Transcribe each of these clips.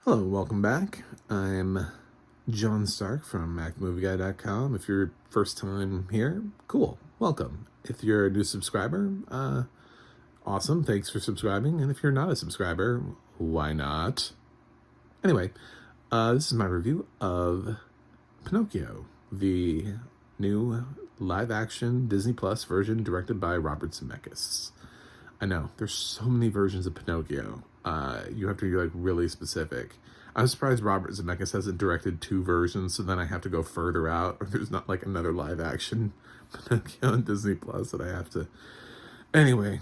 Hello, welcome back. I'm John Stark from MacMovieGuy.com. If you're first time here, cool, welcome. If you're a new subscriber, awesome, thanks for subscribing. And if you're not a subscriber, why not? Anyway, this is my review of Pinocchio, the new live-action Disney Plus version directed by Robert Zemeckis. I know, there's so many versions of Pinocchio. You have to be like really specific. I'm surprised Robert Zemeckis hasn't directed 2 versions, so then I have to go further out, or there's not like another live action Pinocchio on Disney Plus that I have to. Anyway,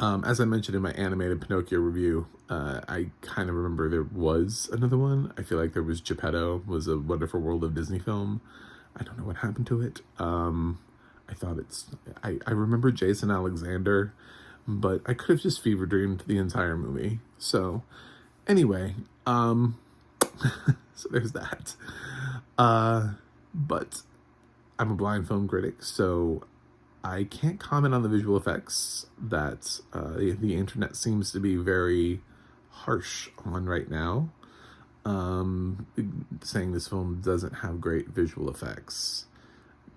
as I mentioned in my animated Pinocchio review, I kind of remember there was another one. I feel like there was Geppetto, was a Wonderful World of Disney film. I don't know what happened to it. I remember Jason Alexander, but I could have just fever dreamed the entire movie. So anyway, so there's that. But I'm a blind film critic, so I can't comment on the visual effects that the internet seems to be very harsh on right now, saying this film doesn't have great visual effects.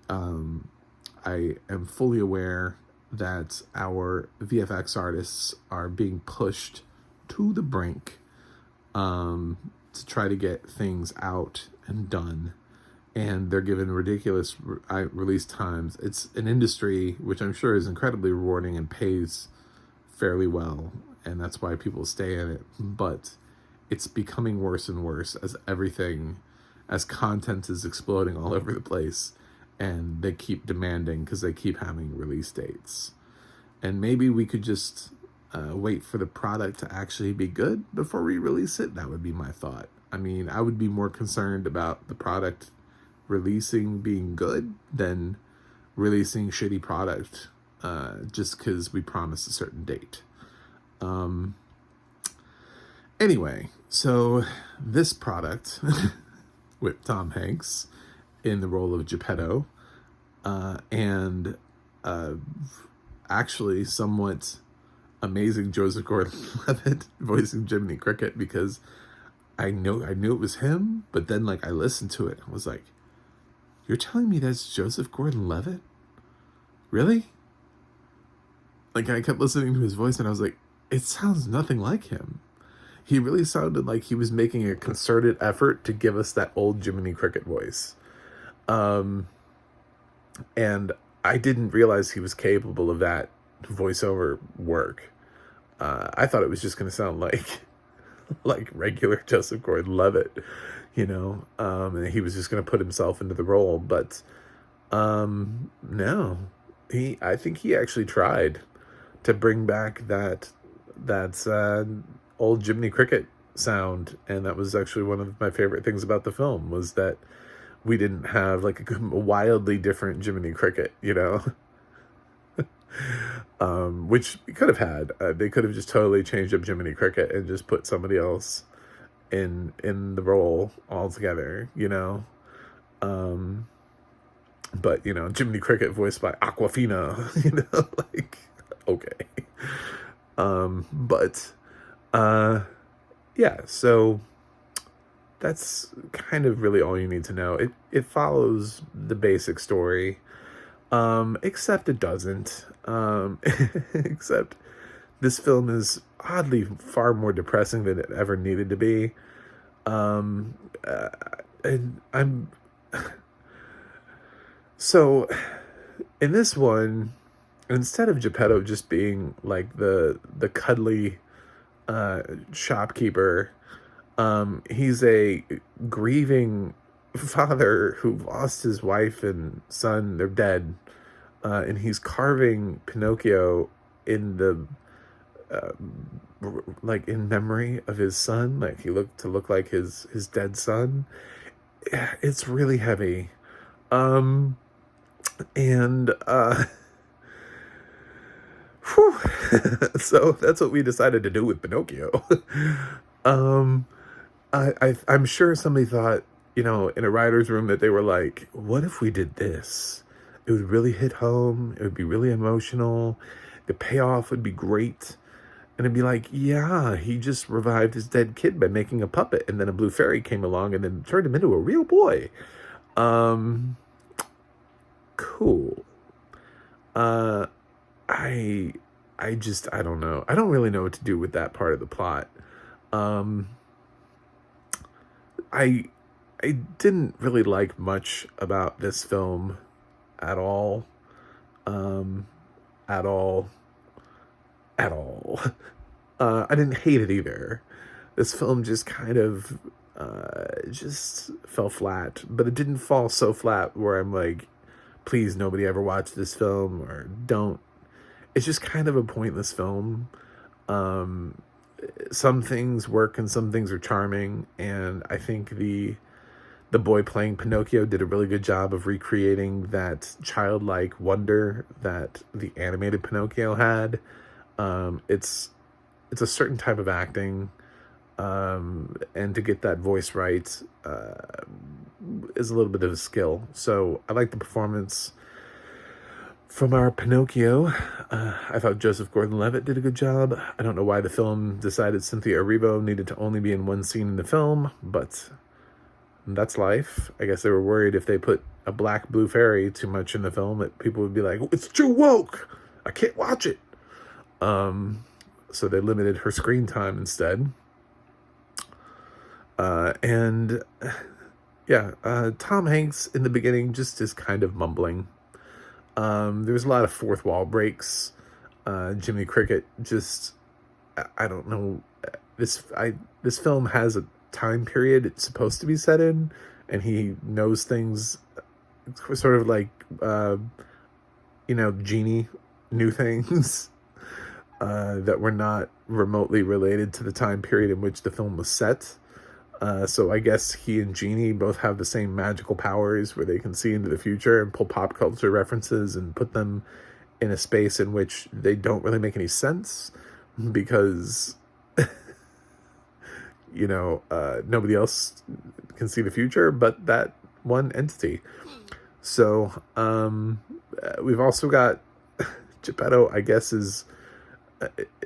I am fully aware that our VFX artists are being pushed to the brink to try to get things out and done, and they're given ridiculous release times. It's an industry which I'm sure is incredibly rewarding and pays fairly well, and that's why people stay in it, but it's becoming worse and worse as content is exploding all over the place, and they keep demanding because they keep having release dates. And maybe we could just wait for the product to actually be good before we release it. That would be my thought. I mean, I would be more concerned about the product releasing being good than releasing shitty product just because we promised a certain date. Anyway, so this product with Tom Hanks in the role of Geppetto, and actually somewhat amazing Joseph Gordon-Levitt voicing Jiminy Cricket, because I knew it was him, but then like I listened to it and was like, you're telling me that's Joseph Gordon-Levitt? Really? Like I kept listening to his voice and I was like, it sounds nothing like him. He really sounded like he was making a concerted effort to give us that old Jiminy Cricket voice. And I didn't realize he was capable of that voiceover work. I thought it was just going to sound like regular Joseph Gordon-Levitt, and he was just going to put himself into the role. But no, I think he actually tried to bring back that old Jiminy Cricket sound, and that was actually one of my favorite things about the film, was that we didn't have like a wildly different Jiminy Cricket, which we could have had. They could have just totally changed up Jiminy Cricket and just put somebody else in the role altogether, but Jiminy Cricket voiced by Aquafina, like, okay. Yeah, so that's kind of really all you need to know. It follows the basic story, except it doesn't. Except this film is oddly far more depressing than it ever needed to be. And I'm so in this one, instead of Geppetto just being like the cuddly shopkeeper, he's a grieving father who lost his wife and son. They're dead, and he's carving Pinocchio in the like in memory of his son. Like he looked to look like his dead son. It's really heavy, and whew. So that's what we decided to do with Pinocchio. I'm sure somebody thought, in a writer's room, that they were like, what if we did this? It would really hit home. It would be really emotional. The payoff would be great. And it'd be like, yeah, he just revived his dead kid by making a puppet, and then a blue fairy came along and then turned him into a real boy. Cool. Uh, I, I don't know. I don't really know what to do with that part of the plot. Um, I, I didn't really like much about this film at all. Um, at all. At all. I didn't hate it either. This film just kind of just fell flat, but it didn't fall so flat where I'm like, please nobody ever watch this film, or don't. It's just kind of a pointless film. Um, some things work and some things are charming, and I think the boy playing Pinocchio did a really good job of recreating that childlike wonder that the animated Pinocchio had. It's a certain type of acting, and to get that voice right is a little bit of a skill. So I like the performance from our Pinocchio. I thought Joseph Gordon-Levitt did a good job. I don't know why the film decided Cynthia Erivo needed to only be in one scene in the film, but that's life. I guess they were worried if they put a black blue fairy too much in the film that people would be like, it's too woke, I can't watch it. So they limited her screen time instead. And yeah, Tom Hanks in the beginning just is kind of mumbling. There's a lot of fourth wall breaks. Jimmy Cricket just, I don't know. This film has a time period it's supposed to be set in, and he knows things. It's sort of like, Genie knew things that were not remotely related to the time period in which the film was set. So I guess he and Genie both have the same magical powers where they can see into the future and pull pop culture references and put them in a space in which they don't really make any sense because, nobody else can see the future but that one entity. So we've also got Geppetto, I guess, is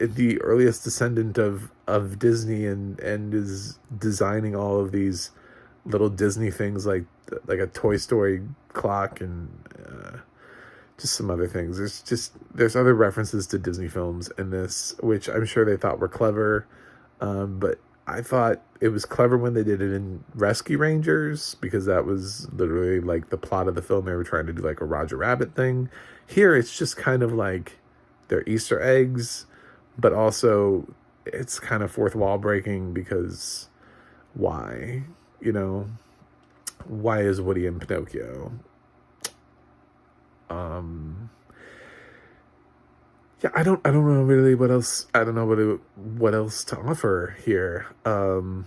the earliest descendant of Disney and is designing all of these little Disney things like a Toy Story clock and just some other things. There's other references to Disney films in this, which I'm sure they thought were clever, but I thought it was clever when they did it in Rescue Rangers, because that was literally like the plot of the film. They were trying to do like a Roger Rabbit thing. Here it's just kind of like they're Easter eggs, but also it's kind of fourth wall breaking because why? Why is Woody in Pinocchio? Yeah, I don't know really what else. I don't know what else to offer here. I'm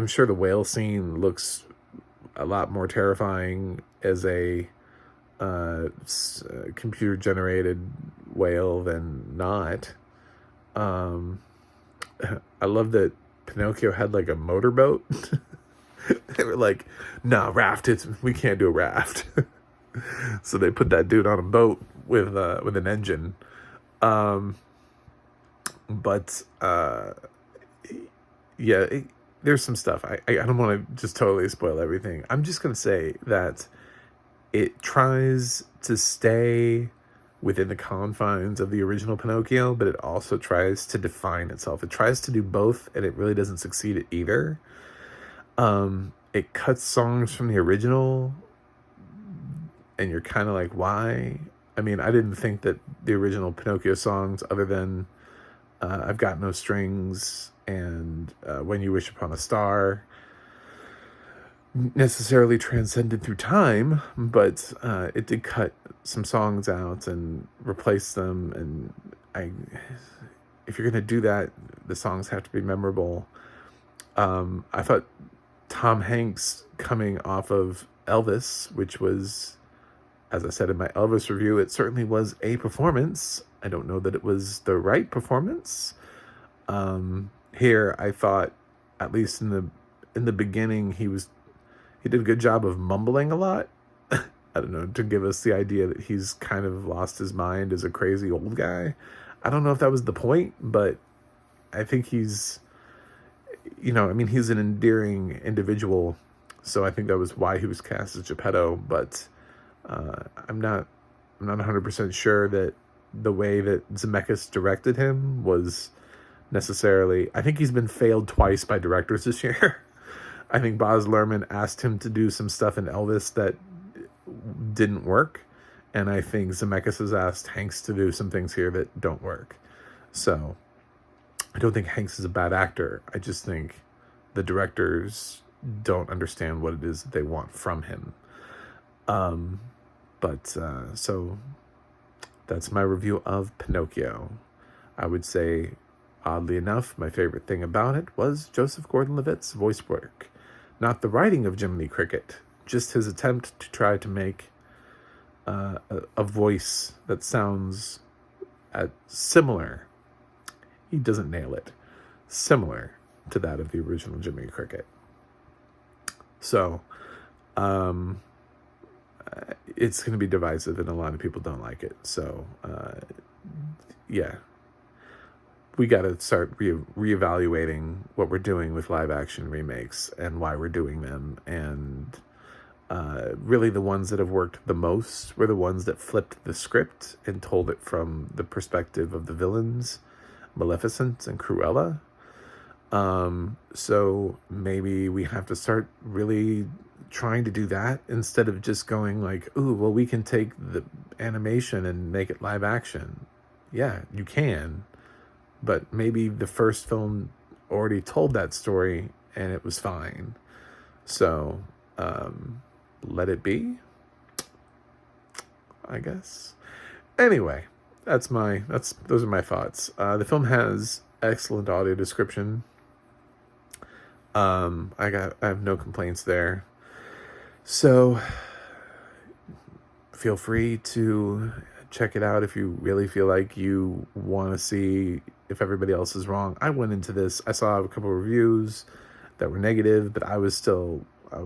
sure the whale scene looks a lot more terrifying as a computer generated whale than not. I love that Pinocchio had like a motorboat. They were like, nah, raft, we can't do a raft. So they put that dude on a boat with an engine. There's some stuff. I don't want to just totally spoil everything. I'm just going to say that it tries to stay within the confines of the original Pinocchio, but it also tries to define itself. It tries to do both, and it really doesn't succeed at either. It cuts songs from the original, and you're kind of like, why? I mean, I didn't think that the original Pinocchio songs, other than I've Got No Strings and When You Wish Upon a Star, necessarily transcended through time, but it did cut some songs out and replace them. And if you're going to do that, the songs have to be memorable. I thought Tom Hanks coming off of Elvis, which was, as I said in my Elvis review, it certainly was a performance. I don't know that it was the right performance. Here, I thought, at least in the beginning, he did a good job of mumbling a lot. I don't know, to give us the idea that he's kind of lost his mind as a crazy old guy. I don't know if that was the point, but I think he's, he's an endearing individual. So I think that was why he was cast as Geppetto. But I'm not 100% sure that the way that Zemeckis directed him was necessarily. I think he's been failed twice by directors this year. I think Baz Luhrmann asked him to do some stuff in Elvis that didn't work. And I think Zemeckis has asked Hanks to do some things here that don't work. So I don't think Hanks is a bad actor. I just think the directors don't understand what it is that they want from him. So that's my review of Pinocchio. I would say, oddly enough, my favorite thing about it was Joseph Gordon-Levitt's voice work. Not the writing of Jiminy Cricket, just his attempt to try to make a voice that sounds similar. He doesn't nail it. Similar to that of the original Jiminy Cricket. So, it's going to be divisive, and a lot of people don't like it. So, yeah. We got to start reevaluating what we're doing with live action remakes and why we're doing them. And really the ones that have worked the most were the ones that flipped the script and told it from the perspective of the villains, Maleficent and Cruella. So maybe we have to start really trying to do that instead of just going like, ooh, well, we can take the animation and make it live action. Yeah, you can. But maybe the first film already told that story and it was fine. So, let it be, I guess. Anyway, those are my thoughts. The film has excellent audio description. I have no complaints there. So feel free to check it out if you really feel like you want to see if everybody else is wrong. I went into this, I saw a couple of reviews that were negative, but I was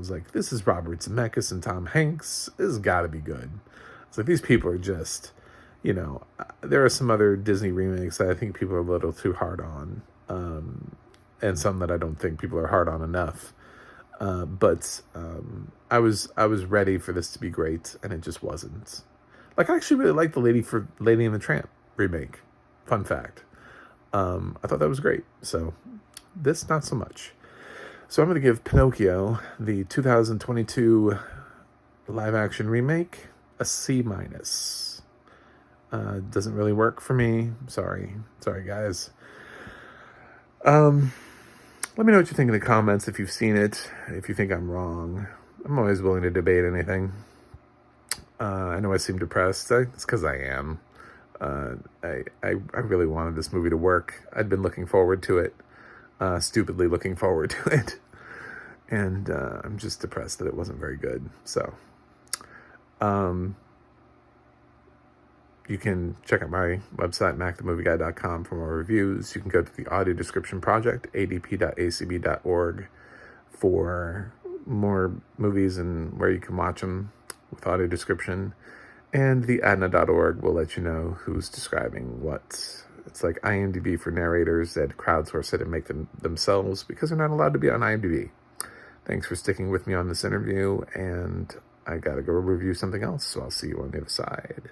like, this is Robert Zemeckis and Tom Hanks. This has got to be good. It's like, these people are just, there are some other Disney remakes that I think people are a little too hard on, and some that I don't think people are hard on enough. But I was ready for this to be great, and it just wasn't. Like, I actually really liked the Lady and the Tramp remake. Fun fact. I thought that was great. So this, not so much. So I'm going to give Pinocchio, the 2022 live action remake, a C-. Doesn't really work for me. Sorry guys. Let me know what you think in the comments if you've seen it, if you think I'm wrong. I'm always willing to debate anything. I know I seem depressed. It's because I am. I really wanted this movie to work. I'd been looking forward to it. Stupidly looking forward to it. And I'm just depressed that it wasn't very good. So, you can check out my website, macthemovieguy.com, for more reviews. You can go to the Audio Description Project, adp.acb.org, for more movies and where you can watch them with audio description. And the adna.org will let you know who's describing what. It's like IMDb for narrators that crowdsource it and make them themselves because they're not allowed to be on IMDb. Thanks for sticking with me on this interview, and I gotta go review something else, so I'll see you on the other side.